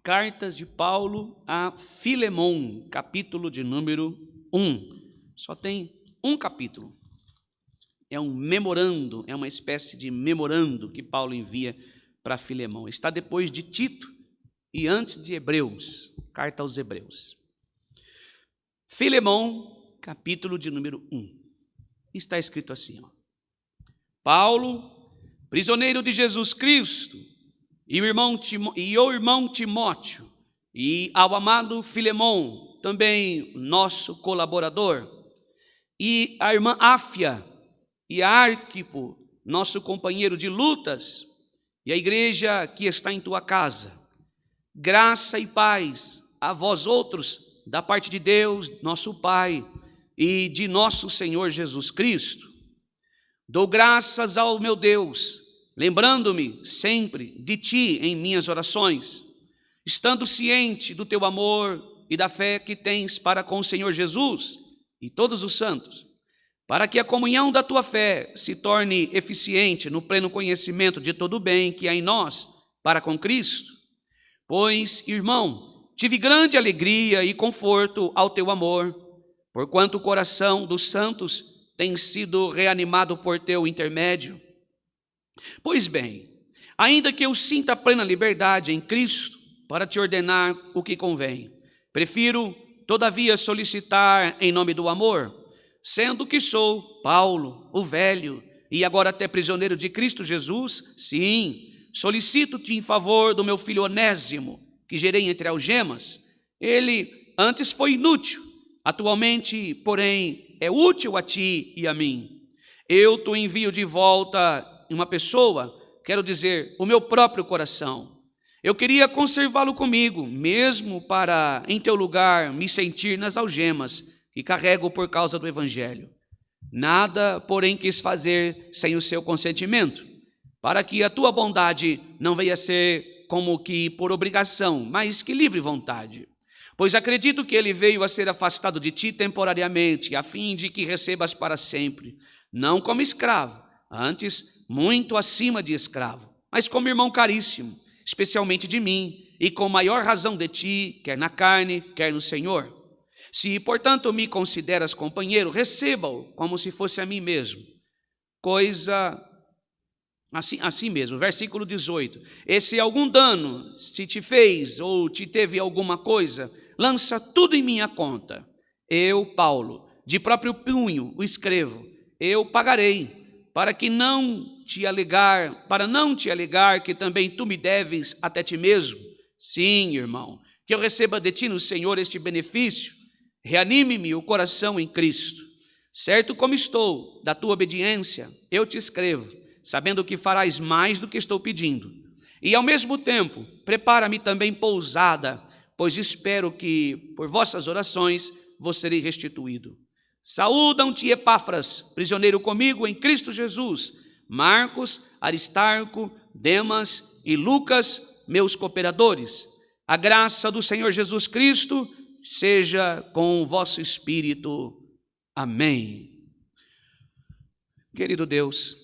Cartas de Paulo a Filemon, capítulo de número 1. Só tem um capítulo. É um memorando, é uma espécie de memorando que Paulo envia para Filemon. Está depois de Tito e antes de Hebreus, carta aos Hebreus. Filemon, capítulo de número 1. Está escrito assim, ó. Paulo, prisioneiro de Jesus Cristo, e o irmão Timóteo, e ao amado Filemon, também nosso colaborador, e a irmã Áfia, e a Arquipo, nosso companheiro de lutas, e a igreja que está em tua casa. Graça e paz a vós outros, da parte de Deus, nosso Pai, e de nosso Senhor Jesus Cristo. Dou graças ao meu Deus, lembrando-me sempre de ti em minhas orações, estando ciente do teu amor e da fé que tens para com o Senhor Jesus e todos os santos, para que a comunhão da tua fé se torne eficiente no pleno conhecimento de todo o bem que há em nós para com Cristo. Pois, irmão, tive grande alegria e conforto ao teu amor, porquanto o coração dos santos tem sido reanimado por teu intermédio. Pois bem, ainda que eu sinta plena liberdade em Cristo para te ordenar o que convém, prefiro, todavia, solicitar em nome do amor, sendo que sou Paulo, o velho, e agora até prisioneiro de Cristo Jesus, sim, solicito-te em favor do meu filho Onésimo, que gerei entre algemas. Ele antes foi inútil, atualmente, porém, é útil a ti e a mim. Eu te envio de volta uma pessoa, quero dizer, o meu próprio coração. Eu queria conservá-lo comigo, mesmo para, em teu lugar, me sentir nas algemas que carrego por causa do Evangelho. Nada, porém, quis fazer sem o seu consentimento, para que a tua bondade não venha a ser como que por obrigação, mas que livre vontade. Pois acredito que ele veio a ser afastado de ti temporariamente, a fim de que recebas para sempre, não como escravo, antes muito acima de escravo, mas como irmão caríssimo, especialmente de mim, e com maior razão de ti, quer na carne, quer no Senhor. Se, portanto, me consideras companheiro, receba-o como se fosse a mim mesmo. Coisa assim mesmo, versículo 18. E se algum dano se te fez ou te teve alguma coisa, lança tudo em minha conta. Eu, Paulo, de próprio punho o escrevo, eu pagarei, para não te alegar que também tu me deves até ti mesmo. Sim, irmão, que eu receba de ti no Senhor este benefício, reanime-me o coração em Cristo. Certo como estou da tua obediência, eu te escrevo, sabendo que farás mais do que estou pedindo. E ao mesmo tempo, prepara-me também pousada, pois espero que, por vossas orações, vos serei restituído. Saúdam-te, Epáfras, prisioneiro comigo em Cristo Jesus, Marcos, Aristarco, Demas e Lucas, meus cooperadores. A graça do Senhor Jesus Cristo seja com o vosso espírito. Amém. Querido Deus,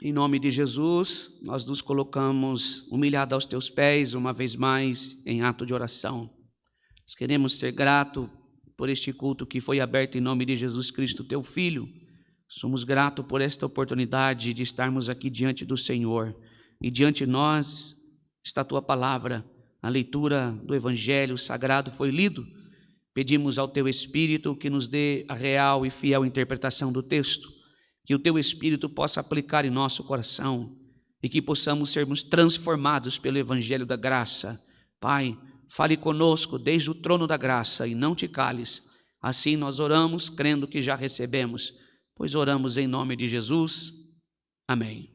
em nome de Jesus, nós nos colocamos humilhados aos teus pés, uma vez mais, em ato de oração. Nós queremos ser gratos por este culto que foi aberto em nome de Jesus Cristo, teu Filho. Somos gratos por esta oportunidade de estarmos aqui diante do Senhor. E diante de nós está a tua palavra. A leitura do Evangelho Sagrado foi lido. Pedimos ao teu Espírito que nos dê a real e fiel interpretação do texto, que o teu Espírito possa aplicar em nosso coração e que possamos sermos transformados pelo Evangelho da graça. Pai, fale conosco desde o trono da graça e não te cales. Assim nós oramos, crendo que já recebemos, pois oramos em nome de Jesus. Amém.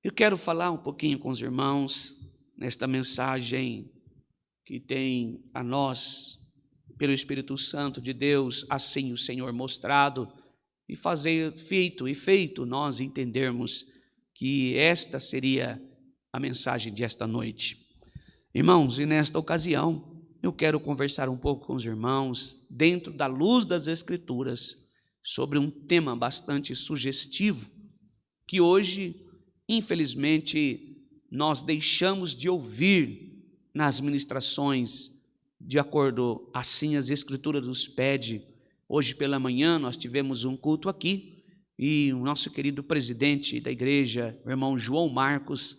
Eu quero falar um pouquinho com os irmãos nesta mensagem que tem a nós, pelo Espírito Santo de Deus, assim o Senhor mostrado, e feito nós entendermos que esta seria a mensagem de esta noite. Irmãos, e nesta ocasião, eu quero conversar um pouco com os irmãos, dentro da luz das Escrituras, sobre um tema bastante sugestivo, que hoje, infelizmente, nós deixamos de ouvir nas ministrações, de acordo assim as Escrituras nos pedem. Hoje pela manhã nós tivemos um culto aqui e o nosso querido presidente da igreja, o irmão João Marcos,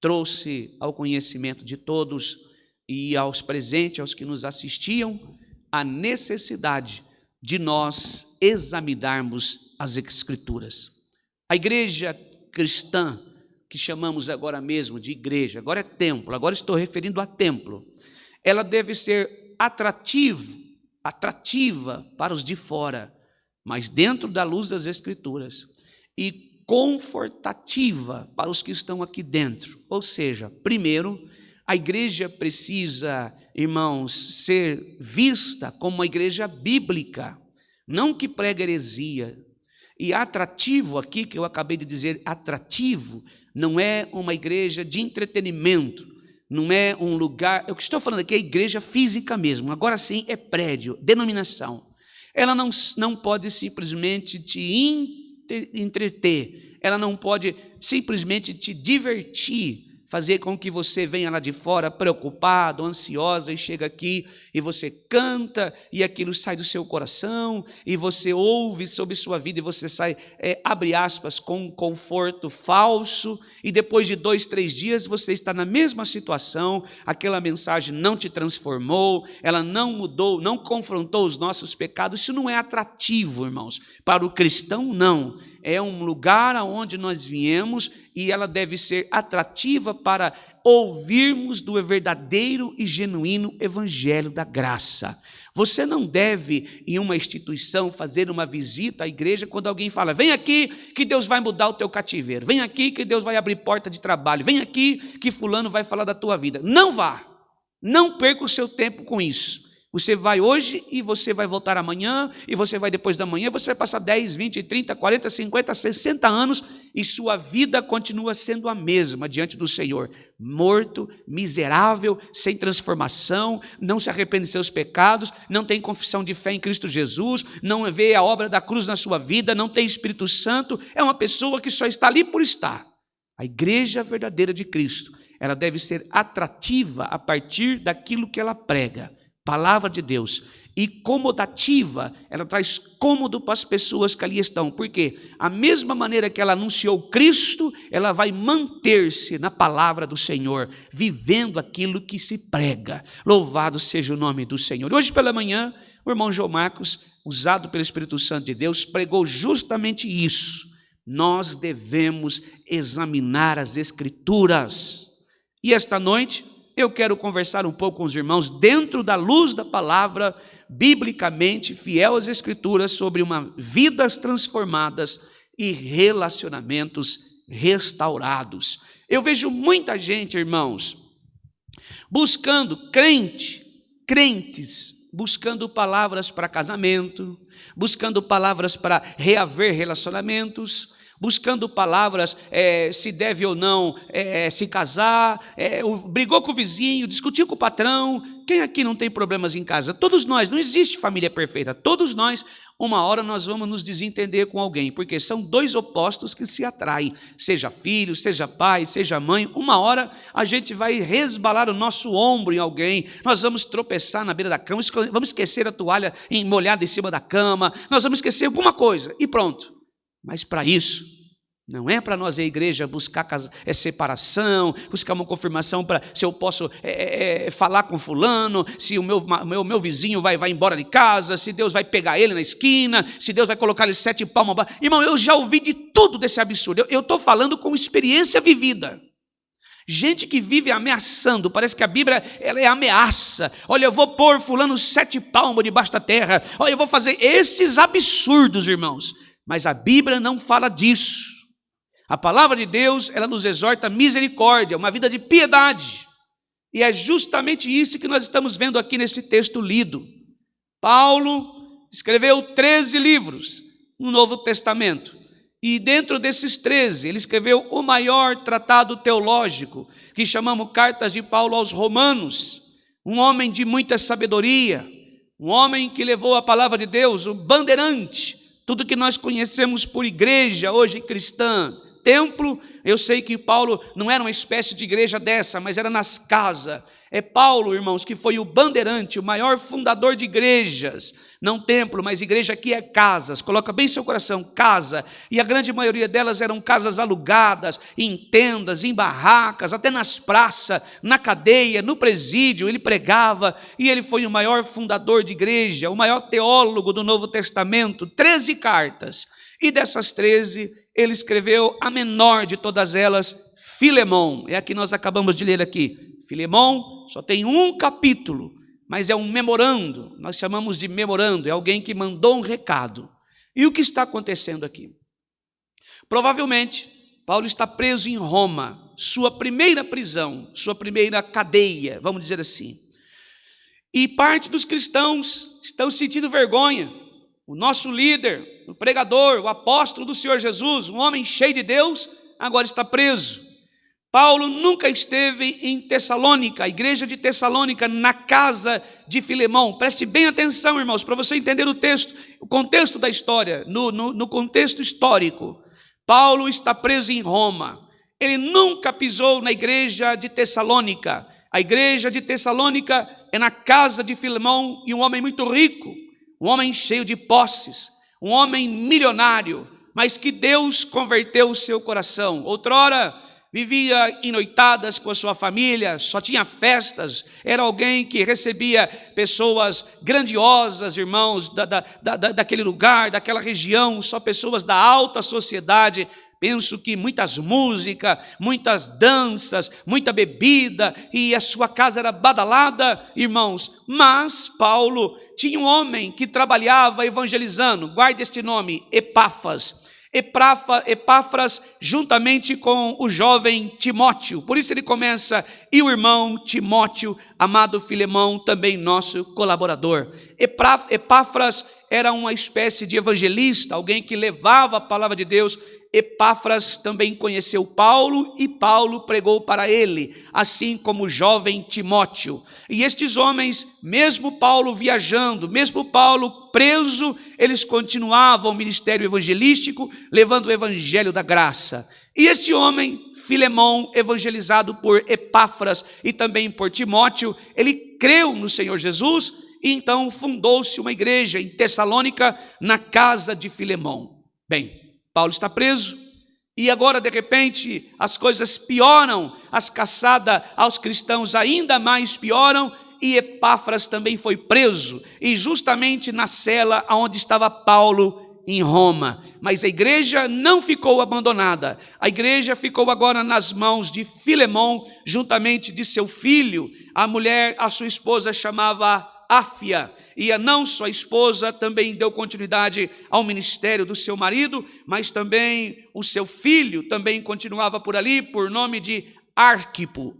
trouxe ao conhecimento de todos e aos presentes, aos que nos assistiam, a necessidade de nós examinarmos as Escrituras. A igreja cristã, que chamamos agora mesmo de igreja, agora é templo, agora estou referindo a templo, ela deve ser atrativa para os de fora, mas dentro da luz das Escrituras, e confortativa para os que estão aqui dentro. Ou seja, primeiro, a igreja precisa, irmãos, ser vista como uma igreja bíblica, não que prega heresia. E atrativo aqui, que eu acabei de dizer, atrativo, não é uma igreja de entretenimento, não é um lugar, o que estou falando aqui é igreja física mesmo, agora sim é prédio, denominação. Ela não pode simplesmente te entreter, ela não pode simplesmente te divertir, fazer com que você venha lá de fora preocupado, ansiosa, e chega aqui e você canta e aquilo sai do seu coração e você ouve sobre sua vida e você sai, abre aspas, com um conforto falso, e depois de 2, 3 dias você está na mesma situação, aquela mensagem não te transformou, ela não mudou, não confrontou os nossos pecados. Isso não é atrativo, irmãos, para o cristão não. É um lugar aonde nós viemos e ela deve ser atrativa para ouvirmos do verdadeiro e genuíno evangelho da graça. Você não deve, em uma instituição, fazer uma visita à igreja quando alguém fala: vem aqui que Deus vai mudar o teu cativeiro, vem aqui que Deus vai abrir porta de trabalho, vem aqui que fulano vai falar da tua vida. Não vá, não perca o seu tempo com isso. Você vai hoje e você vai voltar amanhã, e você vai depois da manhã, você vai passar 10, 20, 30, 40, 50, 60 anos e sua vida continua sendo a mesma diante do Senhor. Morto, miserável, sem transformação, não se arrepende de seus pecados, não tem confissão de fé em Cristo Jesus, não vê a obra da cruz na sua vida, não tem Espírito Santo, é uma pessoa que só está ali por estar. A igreja verdadeira de Cristo, ela deve ser atrativa a partir daquilo que ela prega. Palavra de Deus, e comodativa, ela traz cômodo para as pessoas que ali estão, porque a mesma maneira que ela anunciou Cristo, ela vai manter-se na palavra do Senhor, vivendo aquilo que se prega. Louvado seja o nome do Senhor. Hoje pela manhã, o irmão João Marcos, usado pelo Espírito Santo de Deus, pregou justamente isso. Nós devemos examinar as Escrituras. E esta noite eu quero conversar um pouco com os irmãos, dentro da luz da palavra, biblicamente fiel às Escrituras, sobre vidas transformadas e relacionamentos restaurados. Eu vejo muita gente, irmãos, buscando crentes, buscando palavras para casamento, buscando palavras para reaver relacionamentos, buscando palavras, se deve ou não se casar, brigou com o vizinho, discutiu com o patrão. Quem aqui não tem problemas em casa? Todos nós, não existe família perfeita. Todos nós, uma hora nós vamos nos desentender com alguém, porque são dois opostos que se atraem, seja filho, seja pai, seja mãe. Uma hora a gente vai resbalar o nosso ombro em alguém, nós vamos tropeçar na beira da cama, vamos esquecer a toalha molhada em cima da cama, nós vamos esquecer alguma coisa e pronto. Mas para isso, não é para nós, a igreja, buscar separação, buscar uma confirmação para se eu posso falar com fulano, se o meu vizinho vai embora de casa, se Deus vai pegar ele na esquina, se Deus vai colocar ele 7 palmas. Irmão, eu já ouvi de tudo desse absurdo. Eu estou falando com experiência vivida. Gente que vive ameaçando, parece que a Bíblia ela é ameaça. Olha, eu vou pôr fulano 7 palmos debaixo da terra. Olha, eu vou fazer esses absurdos, irmãos. Mas a Bíblia não fala disso. A palavra de Deus, ela nos exorta a misericórdia, uma vida de piedade. E é justamente isso que nós estamos vendo aqui nesse texto lido. Paulo escreveu 13 livros no Novo Testamento. E dentro desses 13, ele escreveu o maior tratado teológico, que chamamos Cartas de Paulo aos Romanos. Um homem de muita sabedoria, um homem que levou a palavra de Deus, o bandeirante, tudo que nós conhecemos por igreja hoje cristã, templo. Eu sei que Paulo não era uma espécie de igreja dessa, mas era nas casas. É Paulo, irmãos, que foi o bandeirante, o maior fundador de igrejas. Não templo, mas igreja aqui é casas. Coloca bem seu coração, casa. E a grande maioria delas eram casas alugadas, em tendas, em barracas, até nas praças, na cadeia, no presídio. Ele pregava e ele foi o maior fundador de igreja, o maior teólogo do Novo Testamento. 13 cartas. E dessas 13, ele escreveu a menor de todas elas, Filemão. É a que nós acabamos de ler aqui. Filemão só tem um capítulo, mas é um memorando. Nós chamamos de memorando, é alguém que mandou um recado. E o que está acontecendo aqui? Provavelmente, Paulo está preso em Roma, sua primeira prisão, sua primeira cadeia, vamos dizer assim. E parte dos cristãos estão sentindo vergonha. O nosso líder, o pregador, o apóstolo do Senhor Jesus, um homem cheio de Deus, agora está preso. Paulo nunca esteve em Tessalônica, a igreja de Tessalônica, na casa de Filemão. Preste bem atenção, irmãos, para você entender o texto, o contexto da história, no contexto histórico. Paulo está preso em Roma. Ele nunca pisou na igreja de Tessalônica. A igreja de Tessalônica é na casa de Filemão, e um homem muito rico, um homem cheio de posses, um homem milionário, mas que Deus converteu o seu coração. Outrora, vivia em noitadas com a sua família, só tinha festas, era alguém que recebia pessoas grandiosas, irmãos, daquele lugar, daquela região, só pessoas da alta sociedade. Penso que muitas músicas, muitas danças, muita bebida, e a sua casa era badalada, irmãos. Mas Paulo tinha um homem que trabalhava evangelizando, guarde este nome, Epáfras, juntamente com o jovem Timóteo. Por isso ele começa, e o irmão Timóteo, amado Filemão, também nosso colaborador. Epáfras era uma espécie de evangelista, alguém que levava a palavra de Deus. Epáfras também conheceu Paulo e Paulo pregou para ele, assim como o jovem Timóteo. E estes homens, mesmo Paulo viajando, mesmo Paulo preso, eles continuavam o ministério evangelístico, levando o evangelho da graça. E este homem, Filemão, evangelizado por Epáfras e também por Timóteo, ele creu no Senhor Jesus e então fundou-se uma igreja em Tessalônica, na casa de Filemão. Bem, Paulo está preso e agora de repente as coisas pioram, as caçadas aos cristãos ainda mais pioram, e Epáfras também foi preso, e justamente na cela onde estava Paulo em Roma. Mas a igreja não ficou abandonada, a igreja ficou agora nas mãos de Filemão, juntamente de seu filho. A sua esposa chamava Áfia, e a não só a esposa também deu continuidade ao ministério do seu marido, mas também o seu filho também continuava por ali, por nome de Arquipo.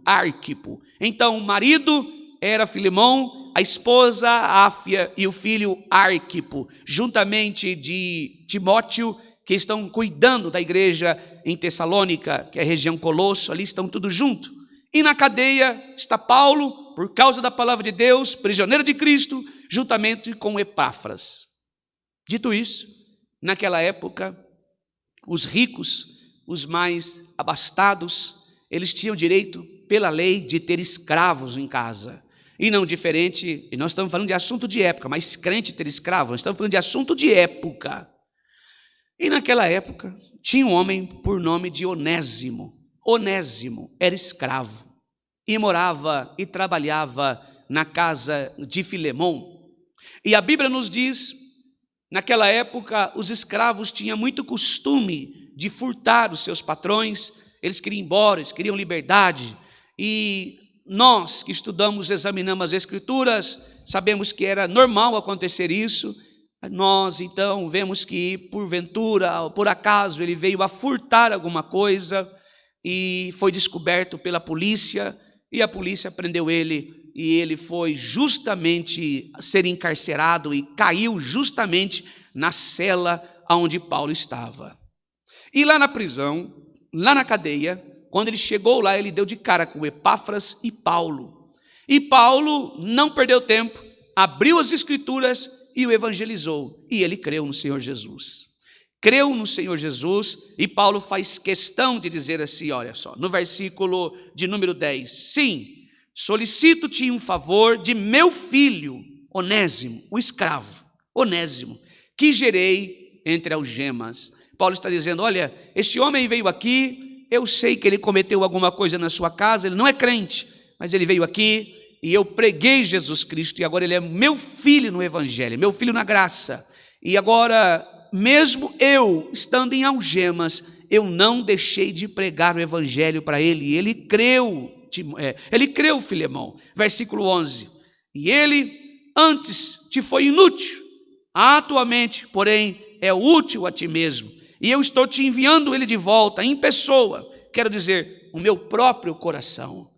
Então o marido era Filemão, a esposa Áfia e o filho Arquipo, juntamente de Timóteo, que estão cuidando da igreja em Tessalônica, que é a região Colosso, ali estão tudo junto. E na cadeia está Paulo, por causa da palavra de Deus, prisioneiro de Cristo, juntamente com Epáfras. Dito isso, naquela época, os ricos, os mais abastados, eles tinham direito, pela lei, de ter escravos em casa. E não diferente, e nós estamos falando de assunto de época, mas crente ter escravo, nós estamos falando de assunto de época. E naquela época, tinha um homem por nome de Onésimo. Onésimo era escravo e morava e trabalhava na casa de Filemão. E a Bíblia nos diz, naquela época, os escravos tinham muito costume de furtar os seus patrões, eles queriam ir embora, eles queriam liberdade. E nós que estudamos, examinamos as Escrituras, sabemos que era normal acontecer isso. Nós então vemos que porventura, por acaso, ele veio a furtar alguma coisa e foi descoberto pela polícia, e a polícia prendeu ele, e ele foi justamente ser encarcerado e caiu justamente na cela onde Paulo estava. E lá na prisão, lá na cadeia, quando ele chegou lá, ele deu de cara com Epáfras e Paulo. E Paulo não perdeu tempo, abriu as Escrituras e o evangelizou, e ele creu no Senhor Jesus. creu no Senhor Jesus, e Paulo faz questão de dizer assim, olha só, no versículo de número 10, sim, solicito-te um favor de meu filho, Onésimo, o escravo, Onésimo, que gerei entre algemas. Paulo está dizendo, olha, esse homem veio aqui, eu sei que ele cometeu alguma coisa na sua casa, ele não é crente, mas ele veio aqui e eu preguei Jesus Cristo, e agora ele é meu filho no evangelho, meu filho na graça, e agora, mesmo eu estando em algemas, eu não deixei de pregar o evangelho para ele, e ele creu, Filemão, versículo 11, e ele antes te foi inútil, atualmente, porém, é útil a ti mesmo, e eu estou te enviando ele de volta, em pessoa, quero dizer, o meu próprio coração.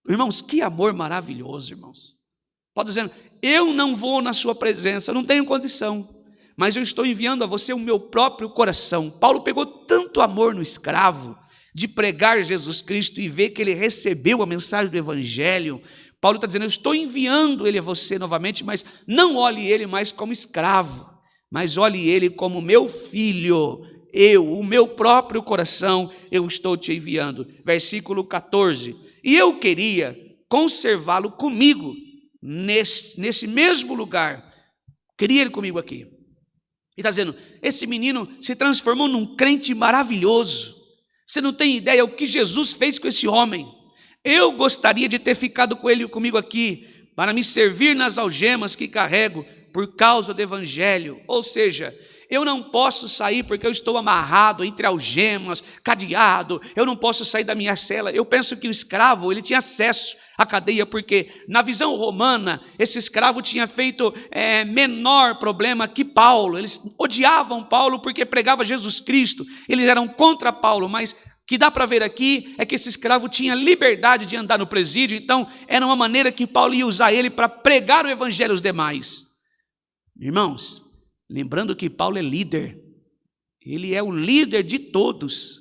Irmãos, que amor maravilhoso, irmãos. Paulo dizendo, eu não vou na sua presença, não tenho condição, mas eu estou enviando a você o meu próprio coração. Paulo pegou tanto amor no escravo, de pregar Jesus Cristo e ver que ele recebeu a mensagem do evangelho. Paulo está dizendo, eu estou enviando ele a você novamente, mas não olhe ele mais como escravo, mas olhe ele como meu filho, o meu próprio coração, eu estou te enviando. Versículo 14, e eu queria conservá-lo comigo, nesse mesmo lugar, queria ele comigo aqui. Ele está dizendo, esse menino se transformou num crente maravilhoso, você não tem ideia o que Jesus fez com esse homem. Eu gostaria de ter ficado com ele comigo aqui, para me servir nas algemas que carrego, por causa do evangelho. Ou seja, eu não posso sair porque eu estou amarrado entre algemas, cadeado, eu não posso sair da minha cela. Eu penso que o escravo, ele tinha acesso à cadeia, porque na visão romana, esse escravo tinha feito menor problema que Paulo. Eles odiavam Paulo porque pregava Jesus Cristo, eles eram contra Paulo, mas o que dá para ver aqui é que esse escravo tinha liberdade de andar no presídio, então era uma maneira que Paulo ia usar ele para pregar o evangelho aos demais. Irmãos, lembrando que Paulo é líder, ele é o líder de todos.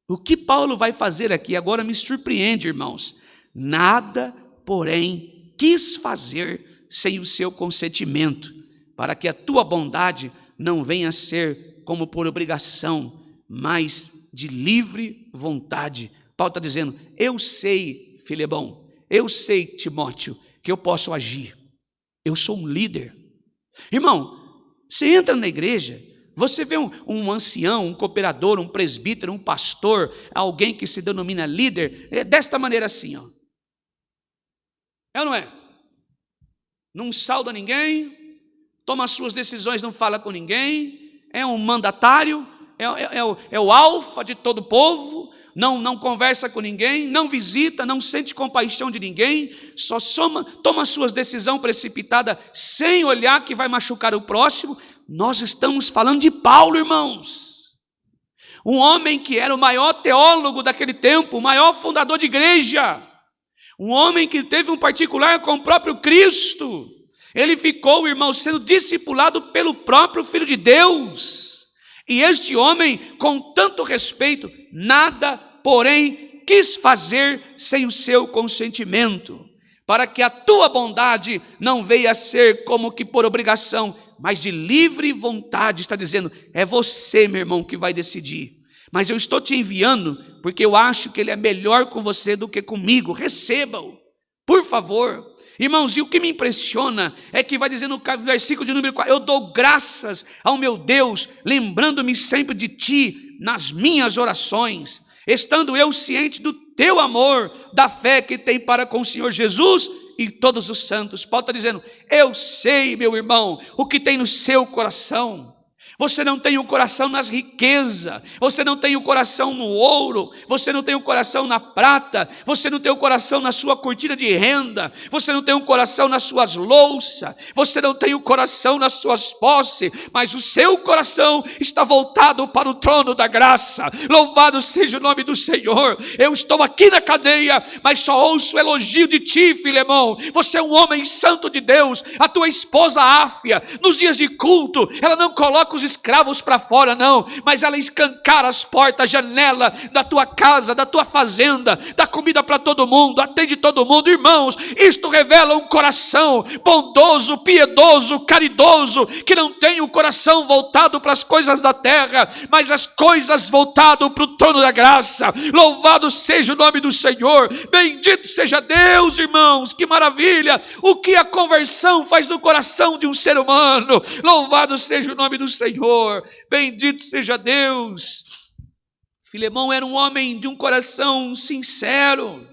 O que Paulo vai fazer aqui agora me surpreende, irmãos. Nada, porém, quis fazer sem o seu consentimento, para que a tua bondade não venha a ser como por obrigação, mas de livre vontade. Paulo está dizendo, eu sei, Filemão, eu sei, Timóteo, que eu posso agir. Eu sou um líder. Irmão, você entra na igreja, você vê um ancião, um cooperador, um presbítero, um pastor, alguém que se denomina líder, desta maneira assim, ó. É ou não é? Não sauda ninguém, toma as suas decisões, não fala com ninguém, é um mandatário, é o alfa de todo o povo, não conversa com ninguém, não visita, não sente compaixão de ninguém, só toma as suas decisões precipitadas, sem olhar que vai machucar o próximo. Nós estamos falando de Paulo, irmãos. Um homem que era o maior teólogo daquele tempo, o maior fundador de igreja, um homem que teve um particular com o próprio Cristo. Ele ficou, irmão, sendo discipulado pelo próprio Filho de Deus. E este homem, com tanto respeito, nada, porém, quis fazer sem o seu consentimento, para que a tua bondade não venha a ser como que por obrigação, mas de livre vontade. Está dizendo, é você, meu irmão, que vai decidir. Mas eu estou te enviando, porque eu acho que ele é melhor com você do que comigo. Receba-o, por favor. Irmãos, e o que me impressiona é que vai dizer no versículo de número 4, eu dou graças ao meu Deus, lembrando-me sempre de ti nas minhas orações, estando eu ciente do teu amor, da fé que tem para com o Senhor Jesus e todos os santos. Paulo está dizendo, eu sei, meu irmão, o que tem no seu coração. Você não tem o coração nas riquezas, você não tem o coração no ouro, você não tem o coração na prata, você não tem o coração na sua cortina de renda, você não tem o coração nas suas louças, você não tem o coração nas suas posses, mas o seu coração está voltado para o trono da graça. Louvado seja o nome do Senhor. Eu estou aqui na cadeia, mas só ouço elogio de ti, Filemão. Você é um homem santo de Deus. A tua esposa Áfia, nos dias de culto, ela não coloca os escravos para fora, não, mas ela escancara as portas, a janela da tua casa, da tua fazenda, dá comida para todo mundo, atende todo mundo. Irmãos, isto revela um coração bondoso, piedoso, caridoso, que não tem o coração voltado para as coisas da terra, mas as coisas voltado para o trono da graça. Louvado seja o nome do Senhor, bendito seja Deus, irmãos, que maravilha, o que a conversão faz no coração de um ser humano. Louvado seja o nome do Senhor, bendito seja Deus. Filemão era um homem de um coração sincero,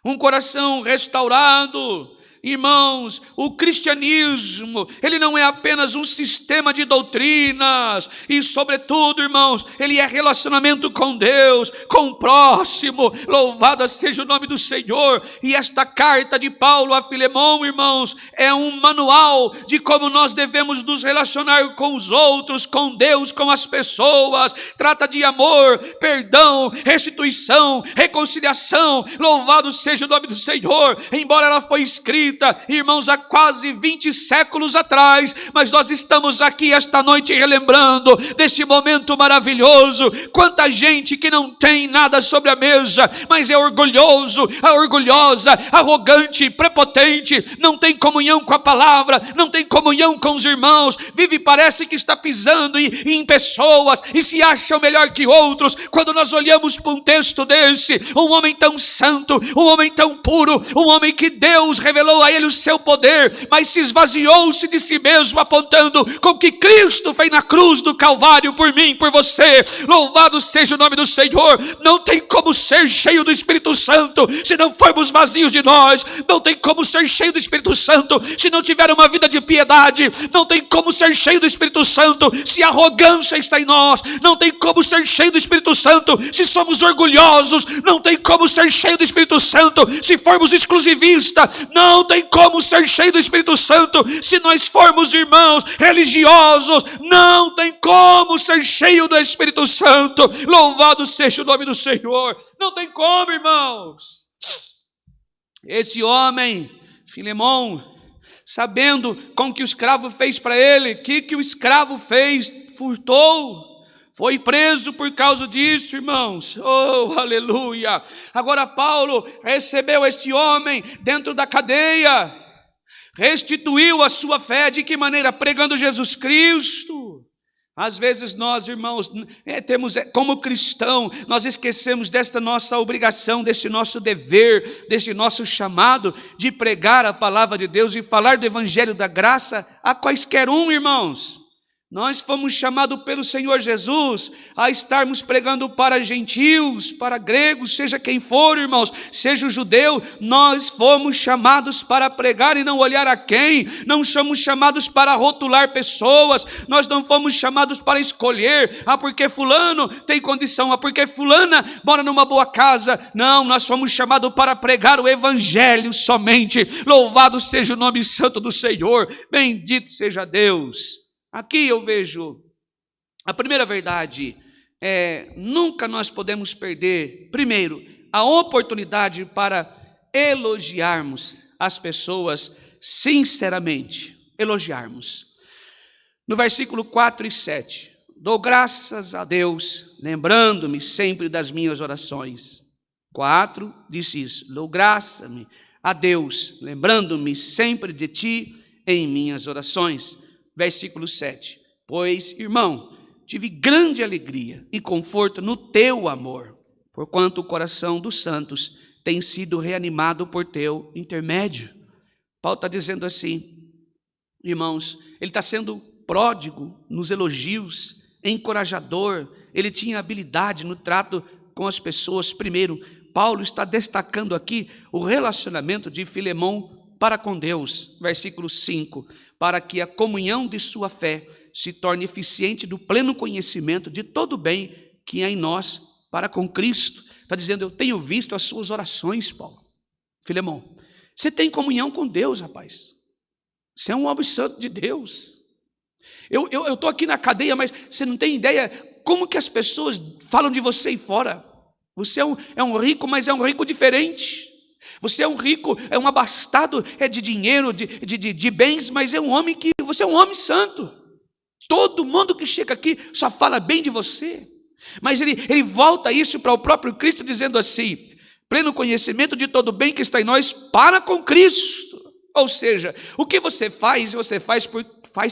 um coração restaurado. Irmãos, o cristianismo, ele não é apenas um sistema de doutrinas, e sobretudo, irmãos, ele é relacionamento com Deus, com o próximo. Louvado seja o nome do Senhor. E esta carta de Paulo a Filemão, irmãos, é um manual de como nós devemos nos relacionar com os outros, com Deus, com as pessoas. Trata de amor, perdão, restituição, reconciliação. Louvado seja o nome do Senhor. Embora ela foi escrita, irmãos, há quase 20 séculos atrás, mas nós estamos aqui esta noite relembrando desse momento maravilhoso. Quanta gente que não tem nada sobre a mesa, mas é orgulhoso, orgulhosa, arrogante, prepotente, não tem comunhão com a palavra, não tem comunhão com os irmãos, vive, parece que está pisando em pessoas e se acham melhor que outros. Quando nós olhamos para um texto desse, um homem tão santo, um homem tão puro, um homem que Deus revelou a ele o seu poder, mas se esvaziou-se de si mesmo, apontando com o que Cristo fez na cruz do Calvário por mim, por você. Louvado seja o nome do Senhor. Não tem como ser cheio do Espírito Santo se não formos vazios de nós. Não tem como ser cheio do Espírito Santo se não tiver uma vida de piedade. Não tem como ser cheio do Espírito Santo se a arrogância está em nós. Não tem como ser cheio do Espírito Santo se somos orgulhosos. Não tem como ser cheio do Espírito Santo se formos exclusivistas. Não tem como ser cheio do Espírito Santo se nós formos, irmãos, religiosos. Não tem como ser cheio do Espírito Santo. Louvado seja o nome do Senhor. Não tem como, irmãos. Esse homem, Filemão, sabendo com que o escravo fez para ele, que o escravo fez, furtou, foi preso por causa disso, irmãos. Oh, aleluia. Agora Paulo recebeu este homem dentro da cadeia, restituiu a sua fé. De que maneira? Pregando Jesus Cristo. Às vezes nós, irmãos, como cristão, nós esquecemos desta nossa obrigação, desse nosso dever, desse nosso chamado de pregar a palavra de Deus e falar do evangelho da graça a quaisquer um, irmãos. Nós fomos chamados pelo Senhor Jesus a estarmos pregando para gentios, para gregos, seja quem for, irmãos, seja o judeu. Nós fomos chamados para pregar e não olhar a quem. Não somos chamados para rotular pessoas. Nós não fomos chamados para escolher, porque fulano tem condição, porque fulana mora numa boa casa. Não, nós fomos chamados para pregar o evangelho somente. Louvado seja o nome santo do Senhor. Bendito seja Deus. Aqui eu vejo, a primeira verdade nunca nós podemos perder, primeiro, a oportunidade para elogiarmos as pessoas sinceramente, elogiarmos. No versículo 4 e 7, dou graças a Deus, lembrando-me sempre das minhas orações. 4 diz isso, dou graças a Deus, lembrando-me sempre de ti em minhas orações. Versículo 7, pois, irmão, tive grande alegria e conforto no teu amor, porquanto o coração dos santos tem sido reanimado por teu intermédio. Paulo está dizendo assim, irmãos, ele está sendo pródigo nos elogios, encorajador, ele tinha habilidade no trato com as pessoas. Primeiro, Paulo está destacando aqui o relacionamento de Filemão para com Deus. Versículo 5, para que a comunhão de sua fé se torne eficiente do pleno conhecimento de todo o bem que há em nós para com Cristo. Está dizendo, eu tenho visto as suas orações, Paulo. Filemão, você tem comunhão com Deus, rapaz. Você é um homem santo de Deus. Eu estou aqui na cadeia, mas você não tem ideia como que as pessoas falam de você aí fora. Você é um rico, mas é um rico diferente. Você é um rico, é um abastado de dinheiro, de bens, mas é um homem que você é um homem santo. Todo mundo que chega aqui só fala bem de você. Mas ele volta isso para o próprio Cristo, dizendo assim: pleno conhecimento de todo bem que está em nós para com Cristo. Ou seja, o que você faz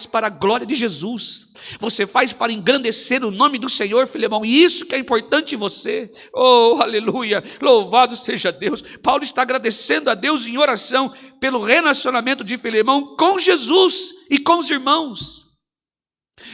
para a glória de Jesus. Você faz para engrandecer o nome do Senhor, Filemão. E isso que é importante em você. Oh, aleluia, louvado seja Deus. Paulo está agradecendo a Deus em oração pelo relacionamento de Filemão com Jesus e com os irmãos.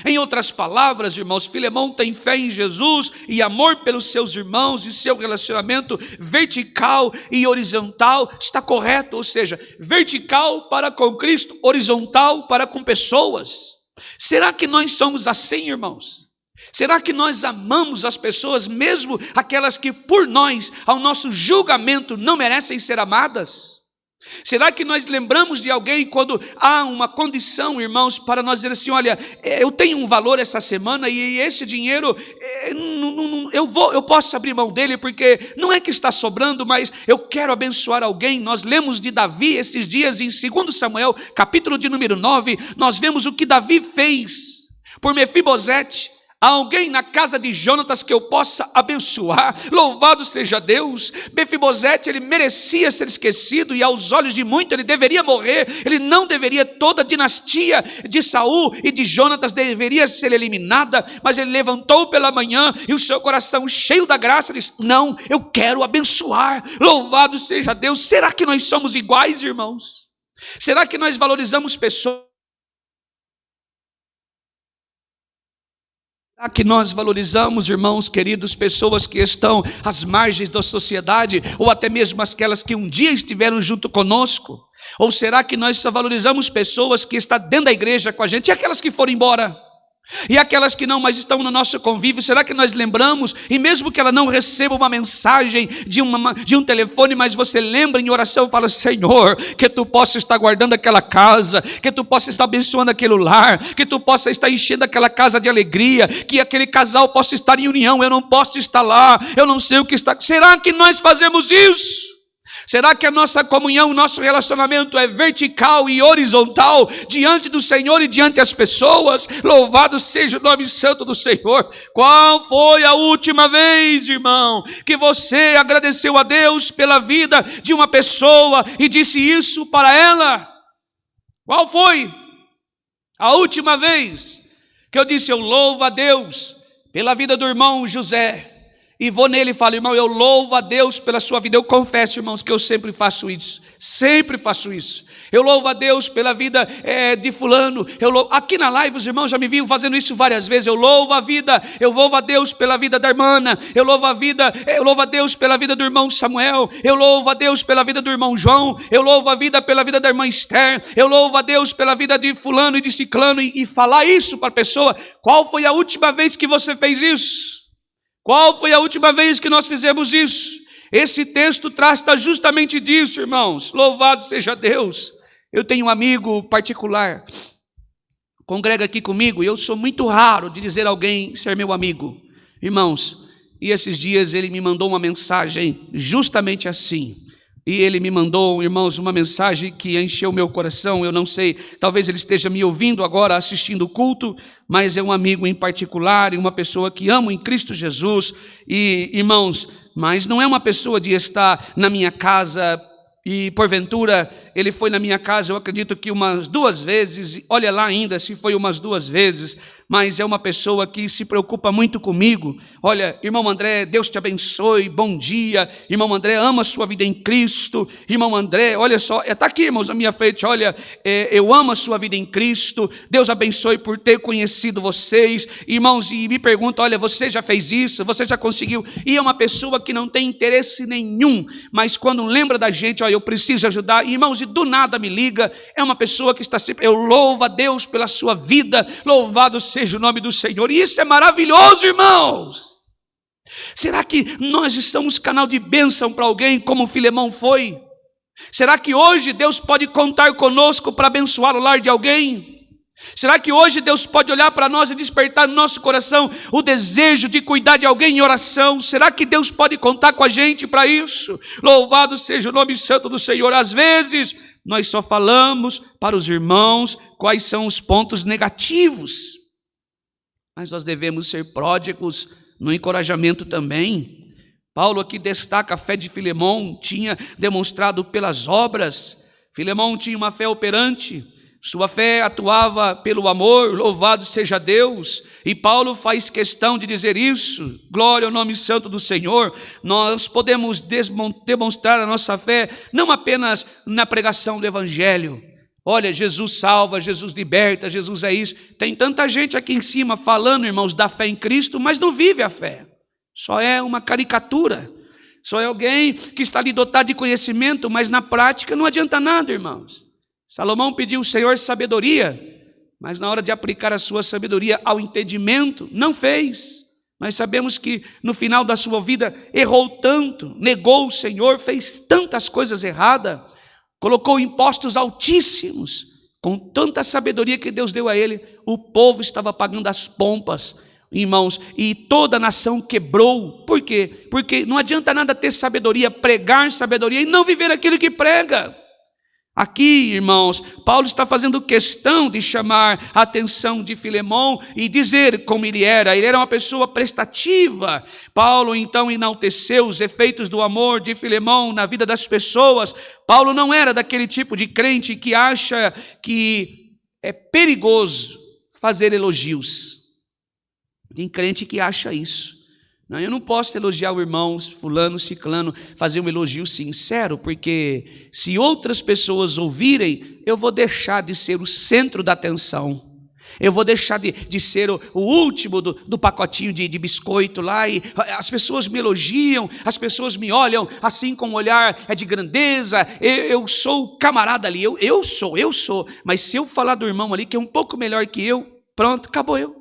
Em outras palavras, irmãos, Filemão tem fé em Jesus e amor pelos seus irmãos, e seu relacionamento vertical e horizontal está correto, ou seja, vertical para com Cristo, horizontal para com pessoas. Será que nós somos assim, irmãos? Será que nós amamos as pessoas, mesmo aquelas que por nós, ao nosso julgamento, não merecem ser amadas? Será que nós lembramos de alguém quando há uma condição, irmãos, para nós dizer assim: olha, eu tenho um valor essa semana e esse dinheiro, eu posso abrir mão dele porque não é que está sobrando, mas eu quero abençoar alguém. Nós lemos de Davi esses dias em 2 Samuel, capítulo de número 9, nós vemos o que Davi fez por Mefibosete. Há alguém na casa de Jonatas que eu possa abençoar? Louvado seja Deus. Mefibosete, ele merecia ser esquecido, e aos olhos de muito ele deveria morrer. Ele não deveria, toda a dinastia de Saul e de Jonatas deveria ser eliminada. Mas ele levantou pela manhã e o seu coração cheio da graça disse: não, eu quero abençoar. Louvado seja Deus. Será que nós somos iguais, irmãos? Será que nós valorizamos pessoas? Será que nós valorizamos, irmãos queridos, pessoas que estão às margens da sociedade, ou até mesmo aquelas que um dia estiveram junto conosco? Ou será que nós só valorizamos pessoas que estão dentro da igreja com a gente, e aquelas que foram embora? E aquelas que não mais estão no nosso convívio, será que nós lembramos? E mesmo que ela não receba uma mensagem de um telefone, mas você lembra em oração e fala: Senhor, que tu possa estar guardando aquela casa, que tu possa estar abençoando aquele lar, que tu possa estar enchendo aquela casa de alegria, que aquele casal possa estar em união. Eu não posso estar lá, eu não sei o que está. Será que nós fazemos isso? Será que a nossa comunhão, o nosso relacionamento é vertical e horizontal diante do Senhor e diante das pessoas? Louvado seja o nome santo do Senhor. Qual foi a última vez, irmão, que você agradeceu a Deus pela vida de uma pessoa e disse isso para ela? Qual foi a última vez que eu disse: eu louvo a Deus pela vida do irmão José? E vou nele e falo: irmão, eu louvo a Deus pela sua vida. Eu confesso, irmãos, que eu sempre faço isso. Sempre faço isso. Eu louvo a Deus pela vida de fulano. Aqui na live os irmãos já me viram fazendo isso várias vezes. Eu louvo a Deus pela vida da irmã. Eu louvo a Deus pela vida do irmão Samuel. Eu louvo a Deus pela vida do irmão João. Eu louvo a vida pela vida da irmã Esther. Eu louvo a Deus pela vida de fulano e de ciclano. E falar isso para a pessoa. Qual foi a última vez que você fez isso? Qual foi a última vez que nós fizemos isso? Esse texto trata justamente disso, irmãos. Louvado seja Deus. Eu tenho um amigo particular, congrega aqui comigo, e eu sou muito raro de dizer a alguém ser meu amigo. Irmãos, e esses dias ele me mandou uma mensagem justamente assim. E ele me mandou, irmãos, uma mensagem que encheu meu coração. Eu não sei, talvez ele esteja me ouvindo agora, assistindo o culto, mas é um amigo em particular e uma pessoa que amo em Cristo Jesus. E, irmãos, mas não é uma pessoa de estar na minha casa. E porventura ele foi na minha casa, eu acredito que umas 2 vezes, olha lá ainda se foi umas 2 vezes, mas é uma pessoa que se preocupa muito comigo. Olha, irmão André, Deus te abençoe, bom dia. Irmão André, ama a sua vida em Cristo. Irmão André, olha só, está aqui, irmãos, na minha frente, olha, eu amo a sua vida em Cristo. Deus abençoe por ter conhecido vocês. Irmãos, e me pergunta: olha, você já fez isso? Você já conseguiu? E é uma pessoa que não tem interesse nenhum, mas quando lembra da gente, olha, eu preciso ajudar, irmãos, e do nada me liga. É uma pessoa que está sempre, eu louvo a Deus pela sua vida, louvado seja o nome do Senhor. E isso é maravilhoso, irmãos. Será que nós somos canal de bênção para alguém como Filemão foi? Será que hoje Deus pode contar conosco para abençoar o lar de alguém? Será que hoje Deus pode olhar para nós e despertar no nosso coração o desejo de cuidar de alguém em oração? Será que Deus pode contar com a gente para isso? Louvado seja o nome santo do Senhor. Às vezes nós só falamos para os irmãos quais são os pontos negativos. mas nós devemos ser pródigos no encorajamento também. Paulo aqui destaca a fé de Filemão, tinha demonstrado pelas obras. Filemão tinha uma fé operante, sua fé atuava pelo amor, louvado seja Deus, e Paulo faz questão de dizer isso, glória ao nome santo do Senhor. Nós podemos demonstrar a nossa fé, não apenas na pregação do Evangelho. Olha, Jesus salva, Jesus liberta, Jesus é isso. Tem tanta gente aqui em cima falando, irmãos, da fé em Cristo, mas não vive a fé, só é uma caricatura, só é alguém que está ali dotado de conhecimento, mas na prática não adianta nada, irmãos. Salomão pediu ao Senhor sabedoria, mas na hora de aplicar a sua sabedoria ao entendimento, não fez. Nós sabemos que no final da sua vida errou tanto, negou o Senhor, fez tantas coisas erradas, colocou impostos altíssimos, com tanta sabedoria que Deus deu a ele, o povo estava pagando as pompas, irmãos, e toda a nação quebrou. Por quê? Porque não adianta nada ter sabedoria, pregar sabedoria e não viver aquilo que prega. Aqui, irmãos, Paulo está fazendo questão de chamar a atenção de Filemão e dizer como ele era uma pessoa prestativa. Paulo então enalteceu os efeitos do amor de Filemão na vida das pessoas. Paulo não era daquele tipo de crente que acha que é perigoso fazer elogios. Tem crente que acha isso. Não, eu não posso elogiar o irmão fulano, ciclano, fazer um elogio sincero, porque se outras pessoas ouvirem, eu vou deixar de ser o centro da atenção. Eu vou deixar de ser o último do pacotinho de biscoito lá, e as pessoas me elogiam, as pessoas me olham assim com um olhar de grandeza, eu sou o camarada ali, eu sou, mas se eu falar do irmão ali que é um pouco melhor que eu, pronto, acabou eu.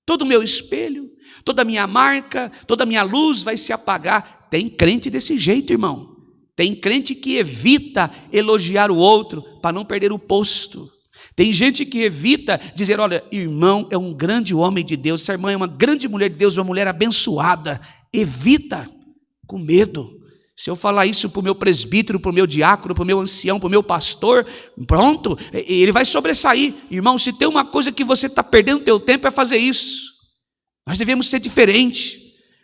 Todo o meu espelho, toda a minha marca, toda a minha luz vai se apagar. Tem crente desse jeito, irmão. Tem crente que evita elogiar o outro para não perder o posto. Tem gente que evita dizer, olha, irmão é um grande homem de Deus, essa irmã é uma grande mulher de Deus, uma mulher abençoada. Evita, com medo. Se eu falar isso para o meu presbítero, para o meu diácono, para o meu ancião, para o meu pastor, pronto, ele vai sobressair. Irmão, se tem uma coisa que você está perdendo o teu tempo é fazer isso. Nós devemos ser diferentes.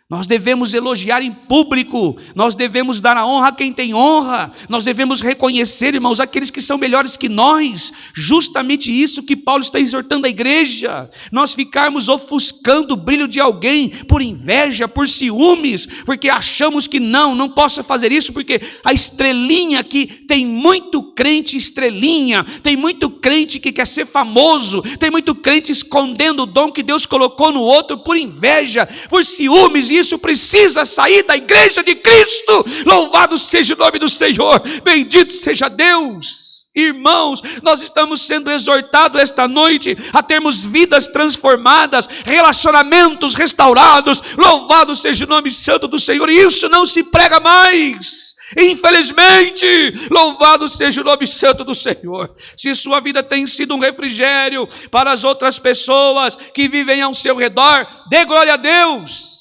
Nós devemos elogiar em público, nós devemos dar a honra a quem tem honra, nós devemos reconhecer, irmãos, aqueles que são melhores que nós. Justamente isso que Paulo está exortando a igreja. Nós ficarmos ofuscando o brilho de alguém por inveja, por ciúmes, porque achamos que não posso fazer isso, porque a estrelinha aqui, tem muito crente estrelinha, tem muito crente que quer ser famoso, tem muito crente escondendo o dom que Deus colocou no outro por inveja, por ciúmes. E isso precisa sair da igreja de Cristo. Louvado seja o nome do Senhor, bendito seja Deus. Irmãos, nós estamos sendo exortados esta noite a termos vidas transformadas, relacionamentos restaurados. Louvado seja o nome santo do Senhor. E isso não se prega mais, infelizmente. Louvado seja o nome santo do Senhor. Se sua vida tem sido um refrigério para as outras pessoas que vivem ao seu redor, dê glória a Deus.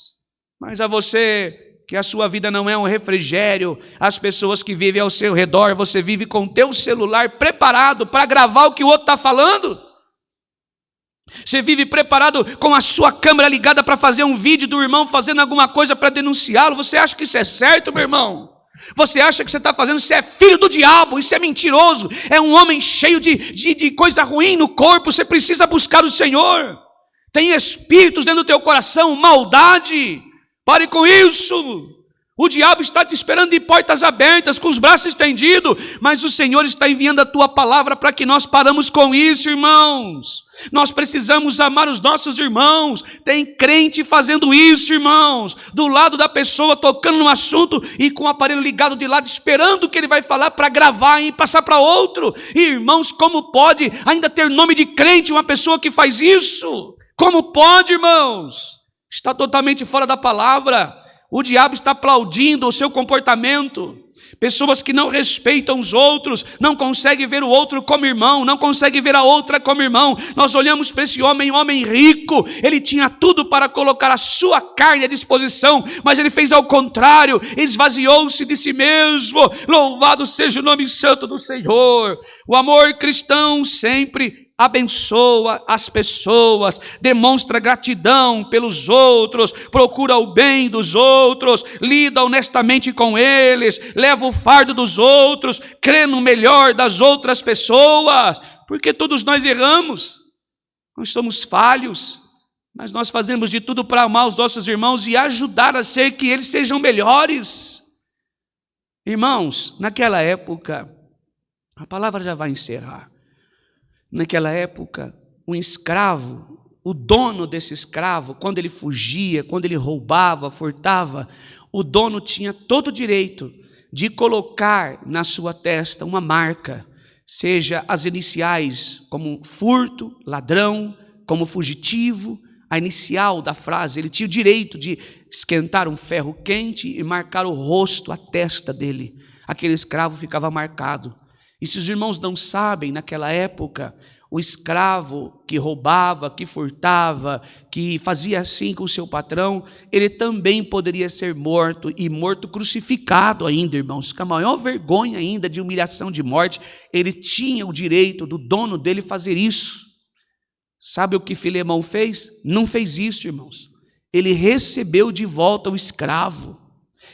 Mas a você, que a sua vida não é um refrigério, as pessoas que vivem ao seu redor, você vive com o teu celular preparado para gravar o que o outro está falando? Você vive preparado com a sua câmera ligada para fazer um vídeo do irmão fazendo alguma coisa para denunciá-lo? Você acha que isso é certo, meu irmão? Você acha que você está fazendo? Isso é filho do diabo, isso é mentiroso, é um homem cheio de coisa ruim no corpo. Você precisa buscar o Senhor. Tem espíritos dentro do teu coração, maldade. Pare com isso. O diabo está te esperando de portas abertas, com os braços estendidos, mas o Senhor está enviando a tua palavra para que nós paramos com isso, irmãos. Nós precisamos amar os nossos irmãos. Tem crente fazendo isso, irmãos, do lado da pessoa, tocando no assunto e com o aparelho ligado de lado, esperando o que ele vai falar para gravar e passar para outro. E, irmãos, como pode ainda ter nome de crente uma pessoa que faz isso? Como pode, irmãos? Está totalmente fora da palavra. O diabo está aplaudindo o seu comportamento. Pessoas que não respeitam os outros, não conseguem ver o outro como irmão, não conseguem ver a outra como irmão. Nós olhamos para esse homem rico, ele tinha tudo para colocar a sua carne à disposição, mas ele fez ao contrário, esvaziou-se de si mesmo. Louvado seja o nome santo do Senhor. O amor cristão sempre abençoa as pessoas, demonstra gratidão pelos outros, procura o bem dos outros, lida honestamente com eles, leva o fardo dos outros, crê no melhor das outras pessoas, porque todos nós erramos, nós somos falhos, mas nós fazemos de tudo para amar os nossos irmãos e ajudar a ser que eles sejam melhores. Irmãos, naquela época, a palavra já vai encerrar. Naquela época, um escravo, o dono desse escravo, quando ele fugia, quando ele roubava, furtava, o dono tinha todo o direito de colocar na sua testa uma marca, seja as iniciais como furto, ladrão, como fugitivo, a inicial da frase. Ele tinha o direito de esquentar um ferro quente e marcar o rosto, a testa dele. Aquele escravo ficava marcado. E se os irmãos não sabem, naquela época, o escravo que roubava, que furtava, que fazia assim com o seu patrão, ele também poderia ser morto, e morto crucificado ainda, irmãos, com a maior vergonha ainda de humilhação de morte. Ele tinha o direito do dono dele fazer isso. Sabe o que Filemão fez? Não fez isso, irmãos. Ele recebeu de volta o escravo,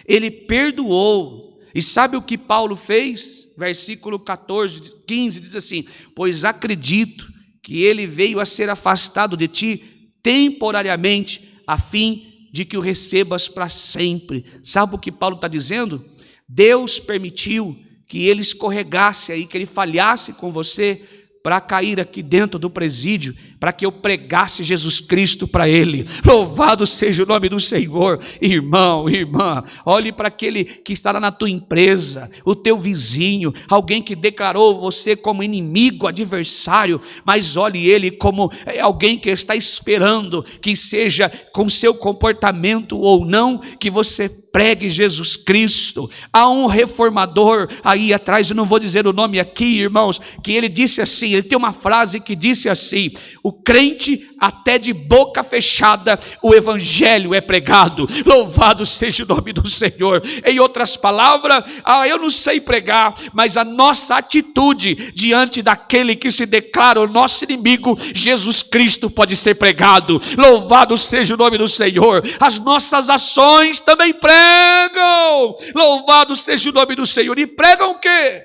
ele perdoou. E sabe o que Paulo fez? Versículo 14, 15, diz assim: pois acredito que ele veio a ser afastado de ti temporariamente, a fim de que o recebas para sempre. Sabe o que Paulo está dizendo? Deus permitiu que ele escorregasse aí, que ele falhasse com você, para cair aqui dentro do presídio, para que eu pregasse Jesus Cristo para ele. Louvado seja o nome do Senhor. Irmão, irmã, olhe para aquele que está lá na tua empresa, o teu vizinho, alguém que declarou você como inimigo, adversário, mas olhe ele como alguém que está esperando que seja com seu comportamento ou não, que você pregue Jesus Cristo. Há um reformador aí atrás, eu não vou dizer o nome aqui, irmãos, que ele disse assim, ele tem uma frase que disse assim: o crente até de boca fechada o evangelho é pregado. Louvado seja o nome do Senhor. Em outras palavras, eu não sei pregar, mas a nossa atitude diante daquele que se declara o nosso inimigo, Jesus Cristo, pode ser pregado. Louvado seja o nome do Senhor. As nossas ações também pregam. Louvado seja o nome do Senhor. E pregam o quê?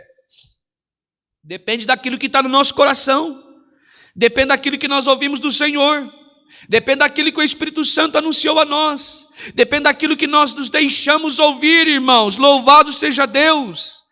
Depende daquilo que está no nosso coração, depende daquilo que nós ouvimos do Senhor, depende daquilo que o Espírito Santo anunciou a nós, depende daquilo que nós nos deixamos ouvir, irmãos. Louvado seja Deus.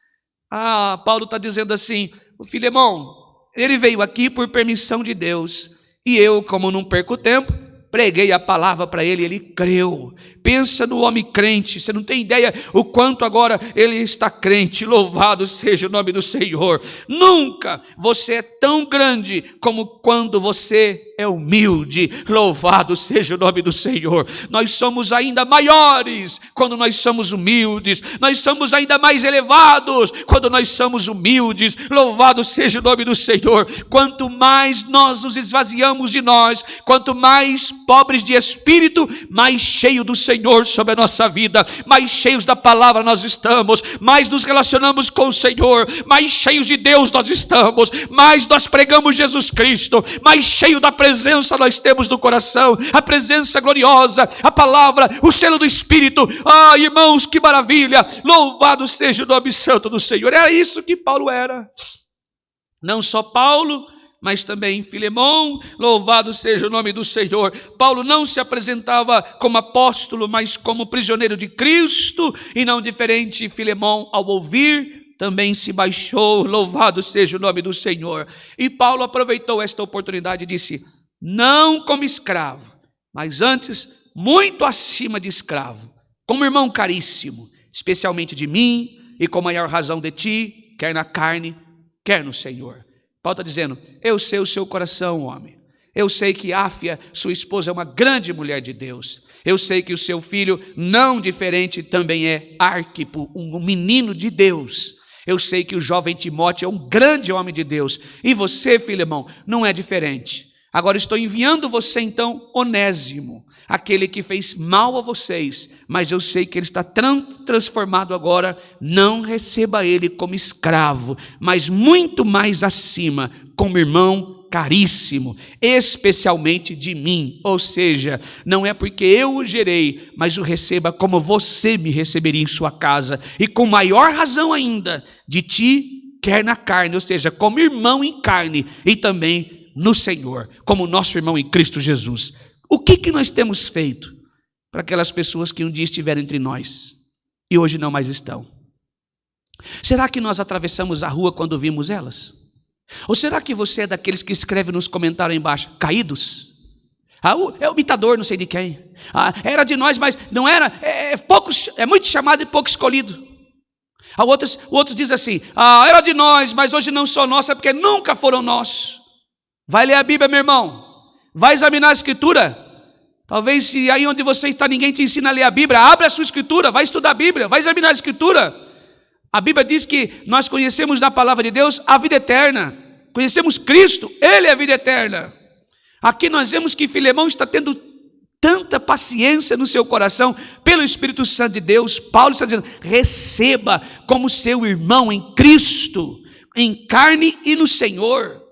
Paulo está dizendo assim: o Filemão, ele veio aqui por permissão de Deus, e eu, como não perco tempo, preguei a palavra para ele, ele creu. Pensa no homem crente, você não tem ideia o quanto agora ele está crente. Louvado seja o nome do Senhor. Nunca você é tão grande como quando você é humilde. Louvado seja o nome do Senhor. Nós somos ainda maiores quando nós somos humildes, nós somos ainda mais elevados quando nós somos humildes. Louvado seja o nome do Senhor. Quanto mais nós nos esvaziamos de nós, quanto mais pobres de espírito, mais cheio do Senhor sobre a nossa vida, mais cheios da palavra nós estamos, mais nos relacionamos com o Senhor, mais cheios de Deus nós estamos, mais nós pregamos Jesus Cristo, mais cheio da presença nós temos no coração, a presença gloriosa, a palavra, o selo do Espírito. Irmãos, que maravilha. Louvado seja o nome santo do Senhor. Era isso que Paulo era. Não só Paulo, mas também Filemão. Louvado seja o nome do Senhor. Paulo não se apresentava como apóstolo, mas como prisioneiro de Cristo, e não diferente, Filemão, ao ouvir, também se baixou. Louvado seja o nome do Senhor. E Paulo aproveitou esta oportunidade e disse: não como escravo, mas antes muito acima de escravo, como irmão caríssimo, especialmente de mim, e com maior razão de ti, quer na carne, quer no Senhor. Paulo está dizendo: eu sei o seu coração, homem. Eu sei que Áfia, sua esposa, é uma grande mulher de Deus. Eu sei que o seu filho, não diferente, também é Arquipo, um menino de Deus. Eu sei que o jovem Timóteo é um grande homem de Deus. E você, Filemão, não é diferente. Agora estou enviando você então Onésimo, aquele que fez mal a vocês, mas eu sei que ele está transformado agora. Não receba ele como escravo, mas muito mais acima, como irmão caríssimo, especialmente de mim. Ou seja, não é porque eu o gerei, mas o receba como você me receberia em sua casa, e com maior razão ainda, de ti quer na carne, ou seja, como irmão em carne, e também no Senhor, como nosso irmão em Cristo Jesus. O que nós temos feito para aquelas pessoas que um dia estiveram entre nós e hoje não mais estão? Será que nós atravessamos a rua quando vimos elas? Ou será que você é daqueles que escreve nos comentários aí embaixo, caídos? É o imitador não sei de quem. Era de nós, mas não era, é muito chamado e pouco escolhido. Outros dizem assim, era de nós, mas hoje não sou nosso, é porque nunca foram nossos. Vai ler a Bíblia, meu irmão. Vai examinar a Escritura. Talvez se aí onde você está ninguém te ensina a ler a Bíblia, abre a sua Escritura, vai estudar a Bíblia, vai examinar a Escritura. A Bíblia diz que nós conhecemos na palavra de Deus a vida eterna. Conhecemos Cristo, Ele é a vida eterna. Aqui nós vemos que Filemão está tendo tanta paciência no seu coração pelo Espírito Santo de Deus. Paulo está dizendo, receba como seu irmão em Cristo, em carne e no Senhor.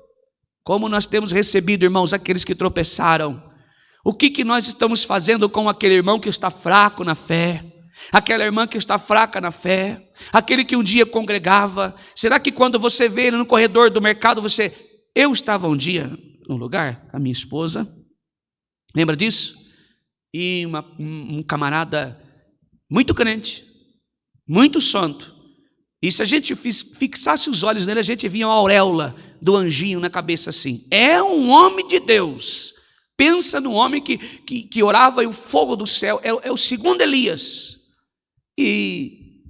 Como nós temos recebido, irmãos, aqueles que tropeçaram. O que nós estamos fazendo com aquele irmão que está fraco na fé? Aquela irmã que está fraca na fé, aquele que um dia congregava. Será que quando você vê ele no corredor do mercado, eu estava um dia num lugar, a minha esposa, lembra disso? E um camarada muito crente, muito santo, e se a gente fixasse os olhos nele, a gente via uma auréola do anjinho na cabeça assim. É um homem de Deus. Pensa no homem que orava e o fogo do céu, é o segundo Elias. E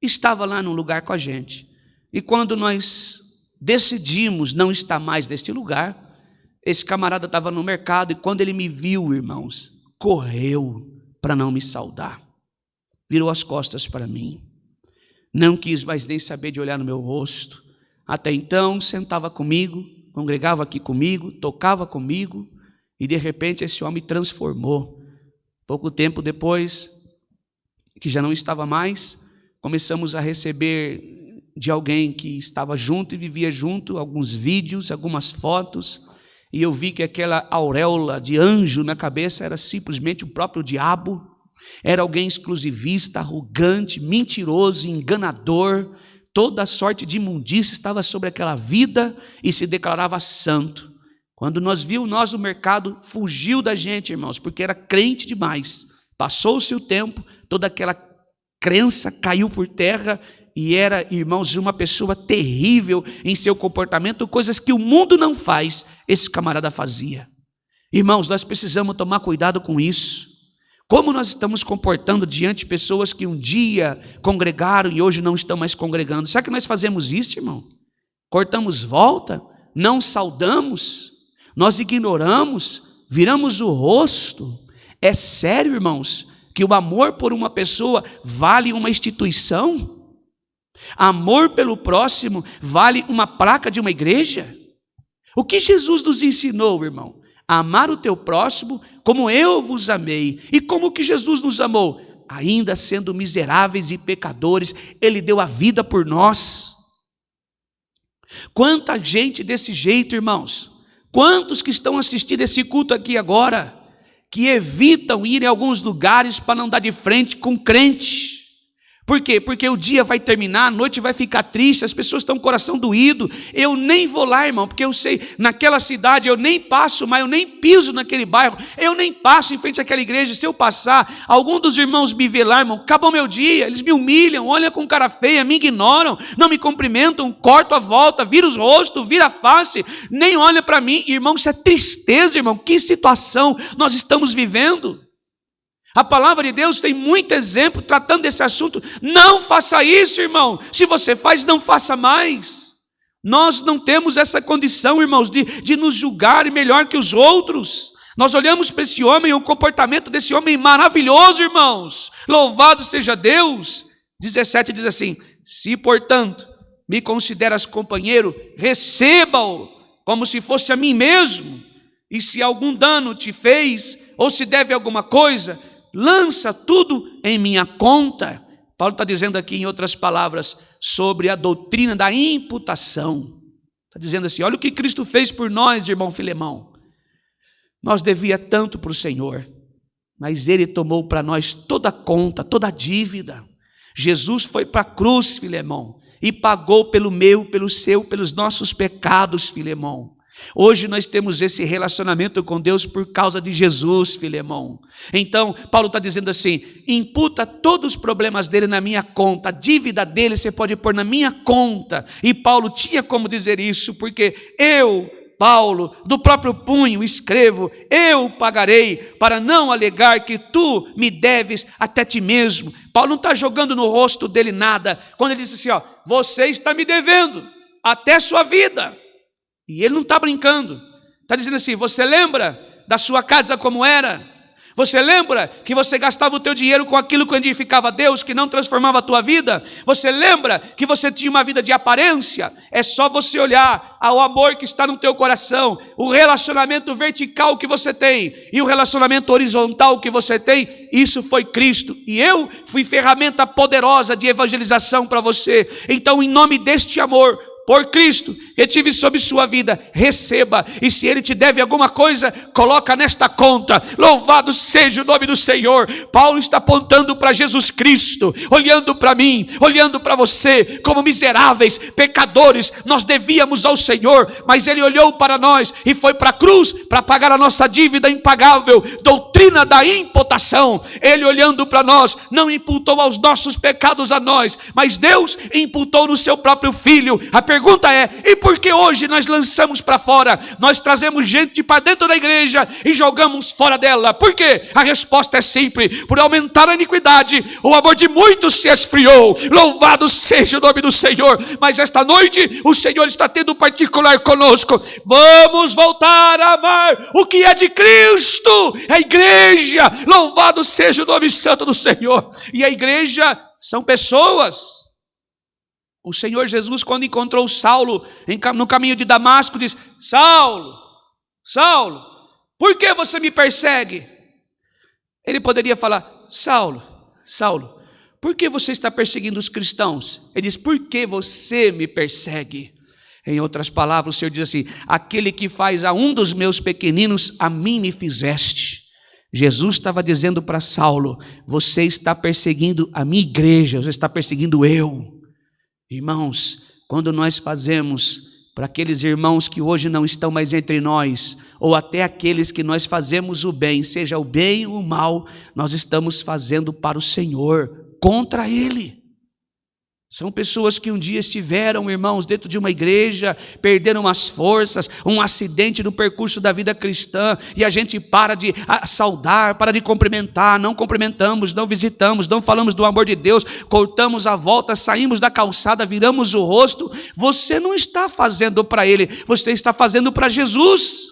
estava lá num lugar com a gente. E quando nós decidimos não estar mais neste lugar, esse camarada estava no mercado, e quando ele me viu, irmãos, correu para não me saudar. Virou as costas para mim. Não quis mais nem saber de olhar no meu rosto. Até então sentava comigo, congregava aqui comigo, tocava comigo, e de repente esse homem transformou. Pouco tempo depois, que já não estava mais, começamos a receber de alguém que estava junto e vivia junto, alguns vídeos, algumas fotos, e eu vi que aquela auréola de anjo na cabeça era simplesmente o próprio diabo. Era alguém exclusivista, arrogante, mentiroso, enganador. Toda sorte de imundícia estava sobre aquela vida e se declarava santo. Quando nós no mercado, fugiu da gente, irmãos, porque era crente demais. Passou-se o tempo, toda aquela crença caiu por terra e era, irmãos, uma pessoa terrível em seu comportamento, coisas que o mundo não faz, esse camarada fazia. Irmãos, nós precisamos tomar cuidado com isso. Como nós estamos comportando diante de pessoas que um dia congregaram e hoje não estão mais congregando? Será que nós fazemos isso, irmão? Cortamos volta? Não saudamos? Nós ignoramos? Viramos o rosto? É sério, irmãos, que o amor por uma pessoa vale uma instituição? Amor pelo próximo vale uma placa de uma igreja? O que Jesus nos ensinou, irmão? Amar o teu próximo como eu vos amei. E como que Jesus nos amou? Ainda sendo miseráveis e pecadores, Ele deu a vida por nós. Quanta gente desse jeito, irmãos. Quantos que estão assistindo esse culto aqui agora, que evitam ir em alguns lugares para não dar de frente com crente. Por quê? Porque o dia vai terminar, a noite vai ficar triste, as pessoas estão com o coração doído. Eu nem vou lá, irmão, porque eu sei, naquela cidade eu nem passo, mas eu nem piso naquele bairro, eu nem passo em frente àquela igreja. Se eu passar, algum dos irmãos me vê lá, irmão, acabou meu dia, eles me humilham, olham com cara feia, me ignoram, não me cumprimentam, corto a volta, vira os rostos, vira a face, nem olha para mim. Irmão, isso é tristeza, irmão, que situação nós estamos vivendo. A palavra de Deus tem muito exemplo tratando desse assunto. Não faça isso, irmão. Se você faz, não faça mais. Nós não temos essa condição, irmãos, de nos julgar melhor que os outros. Nós olhamos para esse homem, o comportamento desse homem maravilhoso, irmãos. Louvado seja Deus. 17 diz assim: se, portanto, me consideras companheiro, receba-o como se fosse a mim mesmo. E se algum dano te fez, ou se deve alguma coisa, lança tudo em minha conta. Paulo está dizendo aqui, em outras palavras, sobre a doutrina da imputação. Está dizendo assim, olha o que Cristo fez por nós, irmão Filemão. Nós devia tanto para o Senhor, mas Ele tomou para nós toda a conta, toda a dívida. Jesus foi para a cruz, Filemão, e pagou pelo meu, pelo seu, pelos nossos pecados, Filemão. Hoje nós temos esse relacionamento com Deus por causa de Jesus, Filemão. Então, Paulo está dizendo assim, imputa todos os problemas dele na minha conta, a dívida dele você pode pôr na minha conta. E Paulo tinha como dizer isso, porque eu, Paulo, do próprio punho escrevo, eu pagarei, para não alegar que tu me deves até ti mesmo. Paulo não está jogando no rosto dele nada, quando ele diz assim, ó, você está me devendo até sua vida. E ele não está brincando, está dizendo assim, você lembra da sua casa como era? Você lembra que você gastava o teu dinheiro com aquilo que edificava Deus, que não transformava a tua vida? Você lembra que você tinha uma vida de aparência? É só você olhar ao amor que está no teu coração, o relacionamento vertical que você tem e o relacionamento horizontal que você tem, isso foi Cristo. E eu fui ferramenta poderosa de evangelização para você. Então, em nome deste amor, por Cristo, que tive sobre sua vida, receba, e se Ele te deve alguma coisa, coloca nesta conta, louvado seja o nome do Senhor. Paulo está apontando para Jesus Cristo, olhando para mim, olhando para você, como miseráveis, pecadores, nós devíamos ao Senhor, mas Ele olhou para nós, e foi para a cruz, para pagar a nossa dívida impagável, doutrina da imputação. Ele olhando para nós, não imputou aos nossos pecados a nós, mas Deus imputou no seu próprio Filho. A pergunta é, e por que hoje nós lançamos para fora? Nós trazemos gente para dentro da igreja e jogamos fora dela. Por quê? A resposta é simples, por aumentar a iniquidade, o amor de muitos se esfriou. Louvado seja o nome do Senhor. Mas esta noite o Senhor está tendo um particular conosco. Vamos voltar a amar o que é de Cristo, a igreja. Louvado seja o nome santo do Senhor. E a igreja são pessoas. O Senhor Jesus, quando encontrou Saulo no caminho de Damasco, diz, Saulo, Saulo, por que você me persegue? Ele poderia falar, Saulo, Saulo, por que você está perseguindo os cristãos? Ele diz, por que você me persegue? Em outras palavras, o Senhor diz assim, aquele que faz a um dos meus pequeninos, a mim me fizeste. Jesus estava dizendo para Saulo, você está perseguindo a minha igreja, você está perseguindo eu. Irmãos, quando nós fazemos para aqueles irmãos que hoje não estão mais entre nós, ou até aqueles que nós fazemos o bem, seja o bem ou o mal, nós estamos fazendo para o Senhor, contra Ele. São pessoas que um dia estiveram, irmãos, dentro de uma igreja, perderam as forças, um acidente no percurso da vida cristã, e a gente para de saudar, para de cumprimentar, não cumprimentamos, não visitamos, não falamos do amor de Deus, cortamos a volta, saímos da calçada, viramos o rosto. Você não está fazendo para Ele, você está fazendo para Jesus.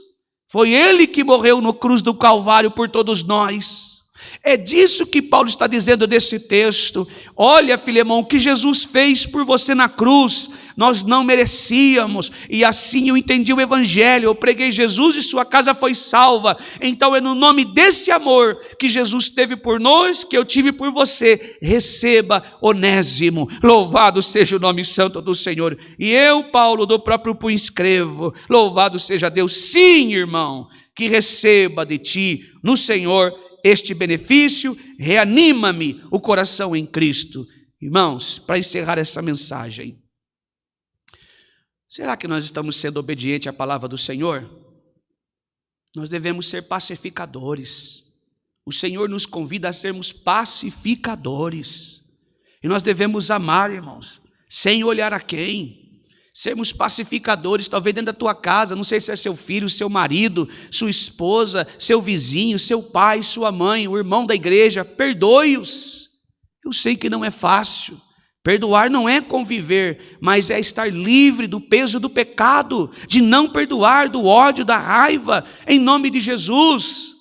Foi Ele que morreu no cruz do Calvário por todos nós. É disso que Paulo está dizendo desse texto. Olha, Filemão, o que Jesus fez por você na cruz, nós não merecíamos, e assim eu entendi o evangelho, eu preguei Jesus e sua casa foi salva. Então é no nome desse amor que Jesus teve por nós, que eu tive por você. Receba, Onésimo, louvado seja o nome santo do Senhor. E eu, Paulo, do próprio punho escrevo, louvado seja Deus. Sim, irmão, que receba de ti no Senhor este benefício, reanima-me o coração em Cristo. Irmãos, para encerrar essa mensagem, será que nós estamos sendo obedientes à palavra do Senhor? Nós devemos ser pacificadores. O Senhor nos convida a sermos pacificadores. E nós devemos amar, irmãos, sem olhar a quem. Sermos pacificadores, talvez dentro da tua casa, não sei se é seu filho, seu marido, sua esposa, seu vizinho, seu pai, sua mãe, o irmão da igreja, perdoe-os. Eu sei que não é fácil, perdoar não é conviver, mas é estar livre do peso do pecado, de não perdoar, do ódio, da raiva, em nome de Jesus.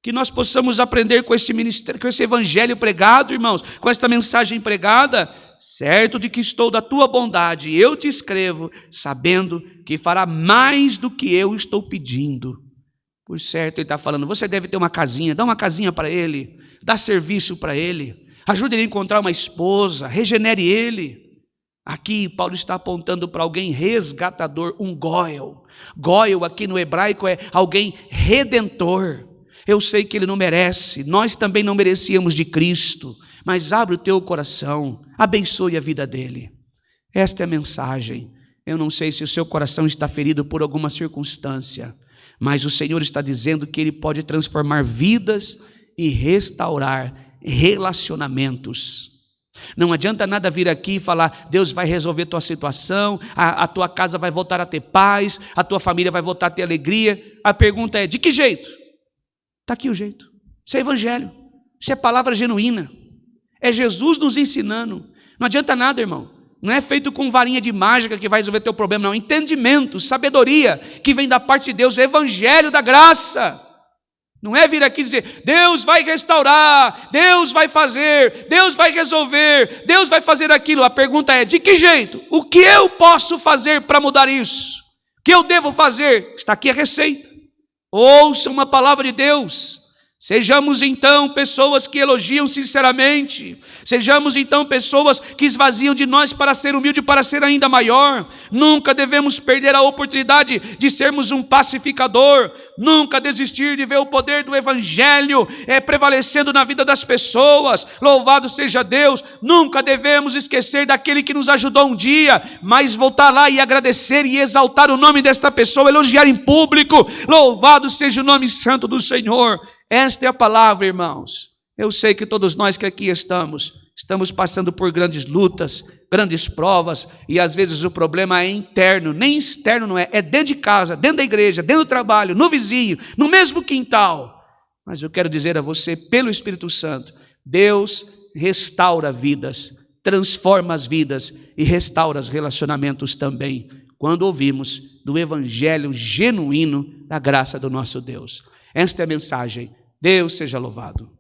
Que nós possamos aprender com esse ministério, com esse evangelho pregado, irmãos, com esta mensagem pregada, certo de que estou da tua bondade, eu te escrevo, sabendo que fará mais do que eu estou pedindo. Por certo, ele está falando, você deve ter uma casinha, dá uma casinha para ele, dá serviço para ele, ajude ele a encontrar uma esposa, regenere ele. Aqui Paulo está apontando para alguém resgatador, um goel. Goel aqui no hebraico é alguém redentor. Eu sei que ele não merece, nós também não merecíamos de Cristo, mas abre o teu coração, abençoe a vida dele. Esta é a mensagem. Eu não sei se o seu coração está ferido por alguma circunstância, mas o Senhor está dizendo que Ele pode transformar vidas e restaurar relacionamentos. Não adianta nada vir aqui e falar, Deus vai resolver tua situação, a tua casa vai voltar a ter paz, a tua família vai voltar a ter alegria. A pergunta é, de que jeito? Está aqui o jeito. Isso é evangelho, isso é palavra genuína, é Jesus nos ensinando. Não adianta nada, irmão. Não é feito com varinha de mágica que vai resolver teu problema, não. Entendimento, sabedoria que vem da parte de Deus, o evangelho da graça. Não é vir aqui dizer, Deus vai restaurar, Deus vai fazer, Deus vai resolver, Deus vai fazer aquilo. A pergunta é, de que jeito? O que eu posso fazer para mudar isso? O que eu devo fazer? Está aqui a receita. Ouça uma palavra de Deus. Sejamos então pessoas que elogiam sinceramente, sejamos então pessoas que esvaziam de nós para ser humilde, para ser ainda maior. Nunca devemos perder a oportunidade de sermos um pacificador, nunca desistir de ver o poder do evangelho prevalecendo na vida das pessoas. Louvado seja Deus. Nunca devemos esquecer daquele que nos ajudou um dia, mas voltar lá e agradecer e exaltar o nome desta pessoa, elogiar em público. Louvado seja o nome santo do Senhor. Esta é a palavra, irmãos. Eu sei que todos nós que aqui estamos passando por grandes lutas, grandes provas, e às vezes o problema é interno, nem externo não é, é dentro de casa, dentro da igreja, dentro do trabalho, no vizinho, no mesmo quintal. Mas eu quero dizer a você, pelo Espírito Santo, Deus restaura vidas, transforma as vidas e restaura os relacionamentos também, quando ouvimos do evangelho genuíno da graça do nosso Deus. Esta é a mensagem. Deus seja louvado.